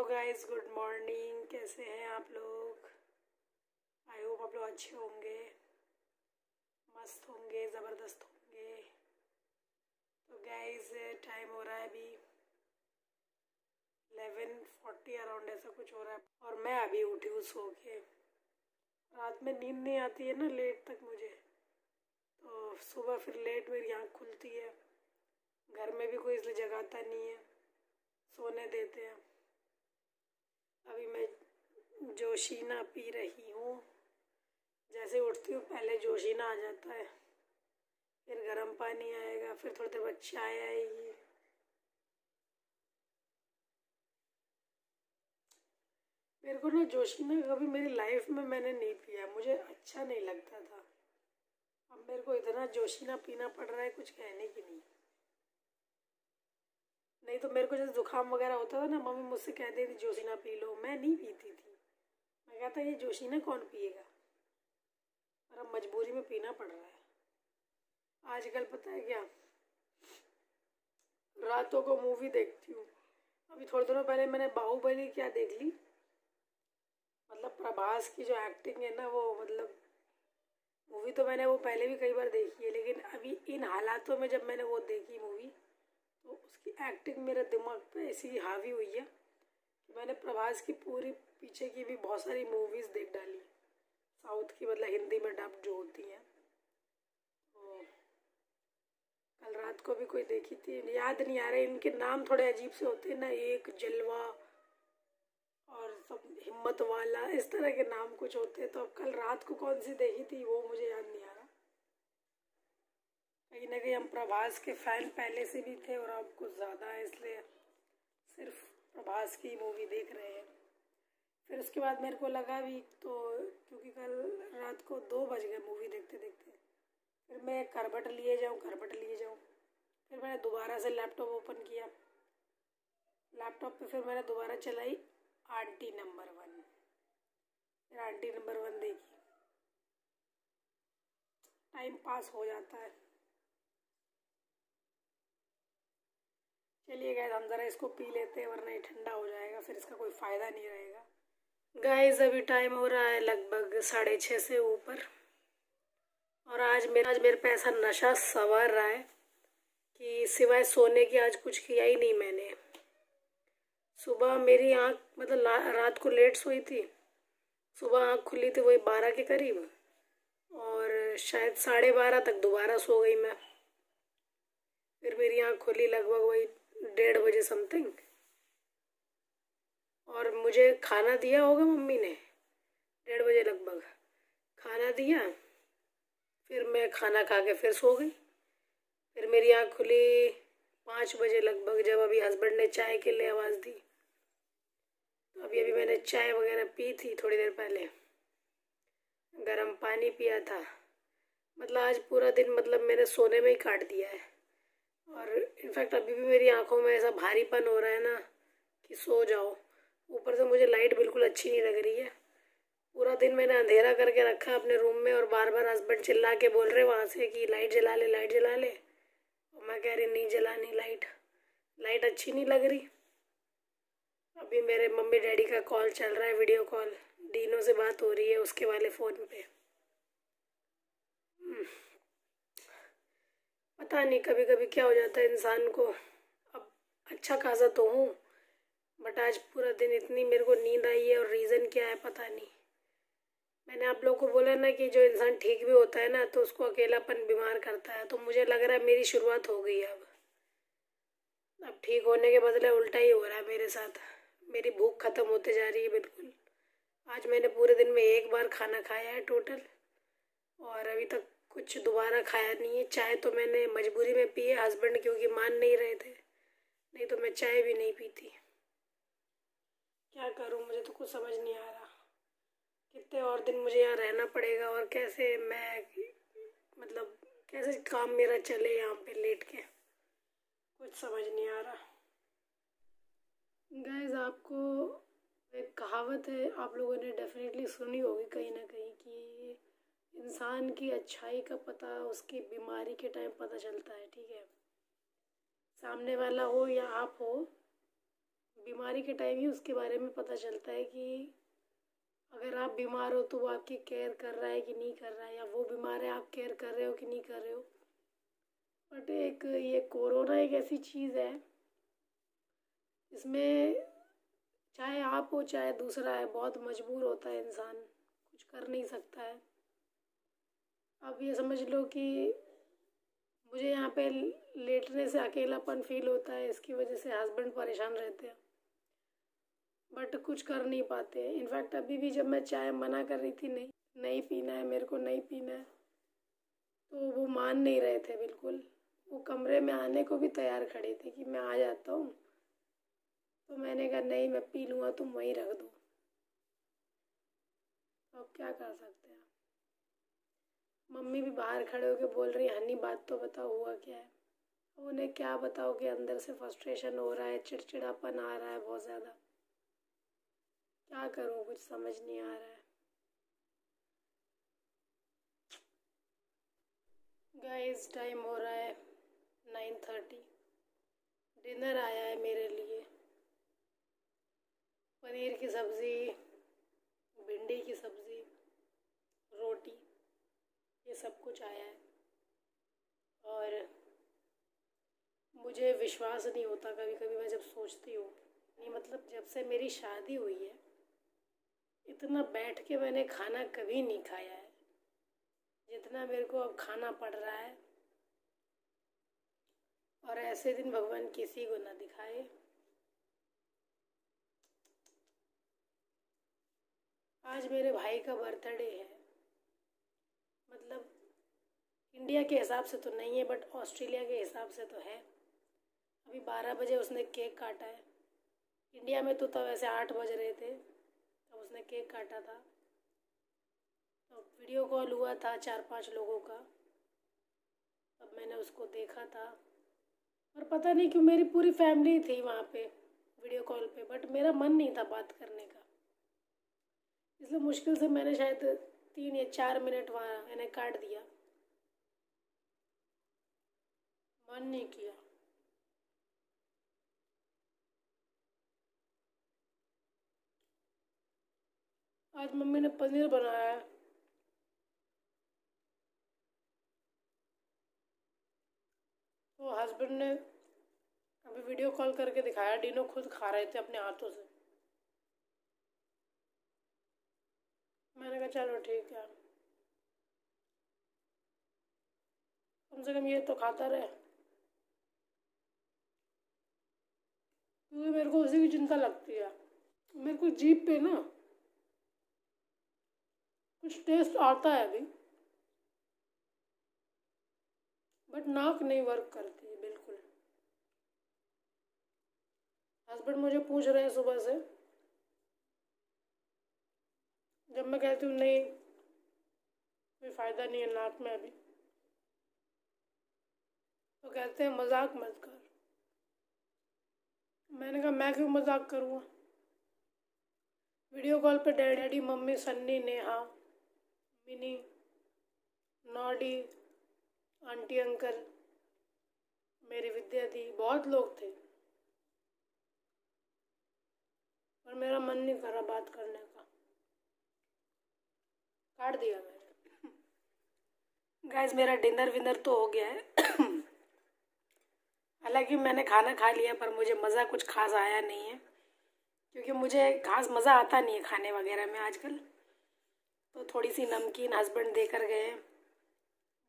Guys, good morning. कैसे हैं आप लोग? आई होप आप लोग अच्छे होंगे, मस्त होंगे, ज़बरदस्त होंगे। तो गाइस, टाइम हो रहा है अभी 11:40 अराउंड, ऐसा कुछ हो रहा है। और मैं अभी उठी हूँ सो के। रात में नींद नहीं आती है ना लेट तक मुझे, तो सुबह फिर लेट मेरी आँख खुलती है। घर में भी कोई इसलिए जगाता नहीं है, सोने देते हैं। अभी मैं जोशीना पी रही हूँ। जैसे उठती हूँ पहले जोशीना आ जाता है, फिर गर्म पानी आएगा, फिर थोड़ी देर बाद चाय आएगी। मेरे को ना जोशीना कभी मेरी लाइफ में मैंने नहीं पिया, मुझे अच्छा नहीं लगता था। अब मेरे को इतना जोशीना पीना पड़ रहा है, कुछ कहने की नहीं। नहीं तो मेरे को जैसे जुकाम वगैरह होता था ना, मम्मी मुझसे कहती थी जोशीना पी लो, मैं नहीं पीती थी। मैं कहता ये जोशीना कौन पिएगा, और अब मजबूरी में पीना पड़ रहा है। आजकल पता है क्या, रातों को मूवी देखती हूँ। अभी थोड़े दिनों पहले मैंने बाहुबली क्या देख ली। मतलब प्रभास की जो एक्टिंग है ना, वो मतलब मूवी तो मैंने वो पहले भी कई बार देखी है, लेकिन अभी इन हालातों में जब मैंने वो देखी मूवी, तो उसकी एक्टिंग मेरे दिमाग पे ऐसी हावी हुई है कि मैंने प्रभास की पूरी पीछे की भी बहुत सारी मूवीज़ देख डाली, साउथ की, मतलब हिंदी में डब जो होती हैं। तो कल रात को भी कोई देखी थी, याद नहीं आ रहे, इनके नाम थोड़े अजीब से होते हैं ना, एक जलवा और सब हिम्मत वाला, इस तरह के नाम कुछ होते हैं। तो अब कल रात को कौन सी देखी थी वो मुझे याद नहीं आ रहा। कहीं ना कहीं हम प्रभास के फैन पहले से भी थे और अब कुछ ज़्यादा है, इसलिए सिर्फ प्रभास की मूवी देख रहे हैं। फिर उसके बाद मेरे को लगा भी, तो क्योंकि कल रात को 2 बज गए मूवी देखते देखते, फिर मैं करबट लिए जाऊँ। फिर मैंने दोबारा से लैपटॉप ओपन किया। लैपटॉप पे फिर मैंने दोबारा चलाई आंटी नंबर 1। फिर आंटी नंबर 1 देखी। टाइम पास हो जाता है। चलिए गाइस, हम ज़रा इसको पी लेते हैं, वरना ये ठंडा हो जाएगा, फिर इसका कोई फ़ायदा नहीं रहेगा। गाइस, अभी टाइम हो रहा है लगभग 6:30 से ऊपर, और आज मेरे पे ऐसा नशा सवार रहा है कि सिवाय सोने की आज कुछ किया ही नहीं मैंने। सुबह मेरी आँख, मतलब रात को लेट सोई थी, सुबह आँख खुली थी वही 12 के करीब, और शायद 12:30 तक दोबारा सो गई मैं। फिर मेरी आँख खुली लगभग वही 1:30 बजे समथिंग, और मुझे खाना दिया होगा मम्मी ने 1:30 बजे लगभग खाना दिया। फिर मैं खाना खा के फिर सो गई। फिर मेरी आँख खुली 5 बजे लगभग, जब अभी हस्बैंड ने चाय के लिए आवाज़ दी। तो अभी मैंने चाय वगैरह पी थी थोड़ी देर पहले, गर्म पानी पिया था। मतलब आज पूरा दिन मतलब मैंने सोने में ही काट दिया है। और इनफैक्ट अभी भी मेरी आंखों में ऐसा भारीपन हो रहा है ना कि सो जाओ। ऊपर से मुझे लाइट बिल्कुल अच्छी नहीं लग रही है। पूरा दिन मैंने अंधेरा करके रखा अपने रूम में, और बार बार हस्बैंड चिल्ला के बोल रहे वहाँ से कि लाइट जला ले, लाइट जला ले। और मैं कह रही नहीं जलानी लाइट अच्छी नहीं लग रही। अभी मेरे मम्मी डैडी का कॉल चल रहा है, वीडियो कॉल, डीनो से बात हो रही है उसके वाले फ़ोन पे। पता नहीं कभी कभी क्या हो जाता है इंसान को। अब अच्छा खासा तो हूँ, बट आज पूरा दिन इतनी मेरे को नींद आई है, और रीज़न क्या है पता नहीं। मैंने आप लोगों को बोला ना कि जो इंसान ठीक भी होता है ना, तो उसको अकेलापन बीमार करता है। तो मुझे लग रहा है मेरी शुरुआत हो गई है अब ठीक होने के बदले उल्टा ही हो रहा है मेरे साथ। मेरी भूख ख़त्म होते जा रही है बिल्कुल। आज मैंने पूरे दिन में 1 बार खाना खाया है टोटल, और अभी तक कुछ दोबारा खाया नहीं है। चाय तो मैंने मजबूरी में पी है, हस्बैंड क्योंकि मान नहीं रहे थे, नहीं तो मैं चाय भी नहीं पीती। क्या करूं, मुझे तो कुछ समझ नहीं आ रहा। कितने और दिन मुझे यहाँ रहना पड़ेगा, और कैसे मैं, मतलब कैसे काम मेरा चले यहाँ पे लेट के, कुछ समझ नहीं आ रहा। गाइस, आपको एक कहावत है, आप लोगों ने डेफिनेटली सुनी होगी कहीं ना कहीं, कि इंसान की अच्छाई का पता उसकी बीमारी के टाइम पता चलता है। ठीक है, सामने वाला हो या आप हो, बीमारी के टाइम ही उसके बारे में पता चलता है कि अगर आप बीमार हो तो वो आपकी केयर कर रहा है कि नहीं कर रहा है, या वो बीमार है आप केयर कर रहे हो कि नहीं कर रहे हो। बट एक ये कोरोना एक ऐसी चीज़ है इसमें चाहे आप हो चाहे दूसरा है, बहुत मजबूर होता है इंसान, कुछ कर नहीं सकता है। अब ये समझ लो कि मुझे यहाँ पे लेटने से अकेलापन फील होता है, इसकी वजह से हस्बैंड परेशान रहते हैं, बट कुछ कर नहीं पाते। इनफैक्ट अभी भी जब मैं चाय मना कर रही थी, नहीं नहीं पीना है मेरे को, नहीं पीना है, तो वो मान नहीं रहे थे बिल्कुल। वो कमरे में आने को भी तैयार खड़े थे कि मैं आ जाता हूँ, तो मैंने कहा नहीं मैं पी लूँगा, तुम वहीं रख दो। तो अब क्या कर सकते हैं। मम्मी भी बाहर खड़े होकर बोल रही हनी बात तो बताओ हुआ क्या है। उन्हें क्या बताओ कि अंदर से फ्रस्ट्रेशन हो रहा है, चिड़चिड़ापन आ रहा है बहुत ज़्यादा। क्या करूँ, कुछ समझ नहीं आ रहा है। गाइस टाइम हो रहा है 9:30। डिनर आया है मेरे लिए, पनीर की सब्ज़ी, भिंडी की सब्ज़ी, रोटी, ये सब कुछ आया है। और मुझे विश्वास नहीं होता कभी कभी, मैं जब सोचती हूँ, नहीं मतलब जब से मेरी शादी हुई है इतना बैठ के मैंने खाना कभी नहीं खाया है जितना मेरे को अब खाना पड़ रहा है। और ऐसे दिन भगवान किसी को ना दिखाए। आज मेरे भाई का बर्थडे है, मतलब इंडिया के हिसाब से तो नहीं है बट ऑस्ट्रेलिया के हिसाब से तो है। अभी 12 बजे उसने केक काटा है। इंडिया में तो तब वैसे 8 बज रहे थे, तब उसने केक काटा था। तो वीडियो कॉल हुआ था 4-5 लोगों का, तब मैंने उसको देखा था। और पता नहीं क्यों मेरी पूरी फैमिली थी वहाँ पे वीडियो कॉल पे, बट मेरा मन नहीं था बात करने का, इसलिए मुश्किल से मैंने शायद 3 या 4 मिनट वहाँ इन्हें काट दिया, मन नहीं किया। आज मम्मी ने पनीर बनाया है, तो हस्बैंड ने अभी वीडियो कॉल करके दिखाया, डिनो खुद खा रहे थे अपने हाथों से। मैंने कहा चलो ठीक है, कम से कम ये तो खाता रहे, क्योंकि मेरे को उसी की चिंता लगती है। मेरे को जीभ पे ना कुछ टेस्ट आता है अभी, बट नाक नहीं वर्क करती है बिल्कुल। हस्बैंड मुझे पूछ रहे हैं सुबह से, जब मैं कहती हूँ नहीं कोई फ़ायदा नहीं है नाक में अभी, तो कहते हैं मजाक मत कर। मैंने कहा मैं क्यों मजाक करूँगा। वीडियो कॉल पे daddy, mummy, Sunny, Neha, mini, Noddy, aunty, uncle, मेरी विद्या दी, बहुत लोग थे, पर मेरा मन नहीं कर रहा बात करने का, काट दिया मैंने। गाइस मेरा डिनर विनर तो हो गया है हालांकि मैंने खाना खा लिया, पर मुझे मज़ा कुछ खास आया नहीं है, क्योंकि मुझे खास मज़ा आता नहीं है खाने वगैरह में आजकल। तो थोड़ी सी नमकीन हस्बैंड दे कर गए,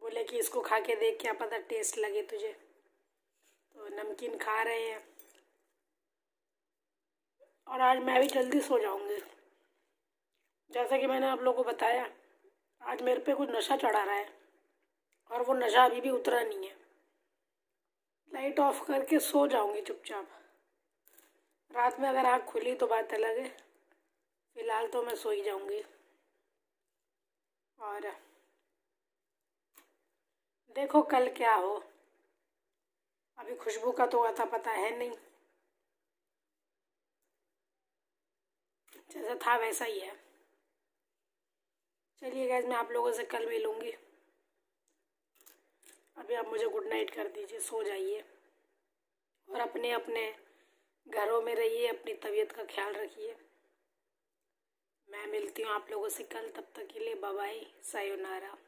बोले कि इसको खा के देख क्या पता टेस्ट लगे तुझे, तो नमकीन खा रहे हैं। और आज मैं भी जल्दी सो जाऊंगी, जैसा कि मैंने आप लोगों को बताया, आज मेरे पे कुछ नशा चढ़ा रहा है और वो नशा अभी भी उतरा नहीं है। लाइट ऑफ करके सो जाऊंगी चुपचाप। रात में अगर आँख खुली तो बात अलग है, फिलहाल तो मैं सो ही जाऊंगी। और देखो कल क्या हो, अभी खुशबू का तो अता पता है नहीं, जैसा था वैसा ही है। चलिए गाइस मैं आप लोगों से कल मिलूंगी, अभी आप मुझे गुड नाइट कर दीजिए, सो जाइए और अपने अपने घरों में रहिए, अपनी तबीयत का ख्याल रखिए। मैं मिलती हूँ आप लोगों से कल, तब तक के लिए बाय बाय, सायोनारा।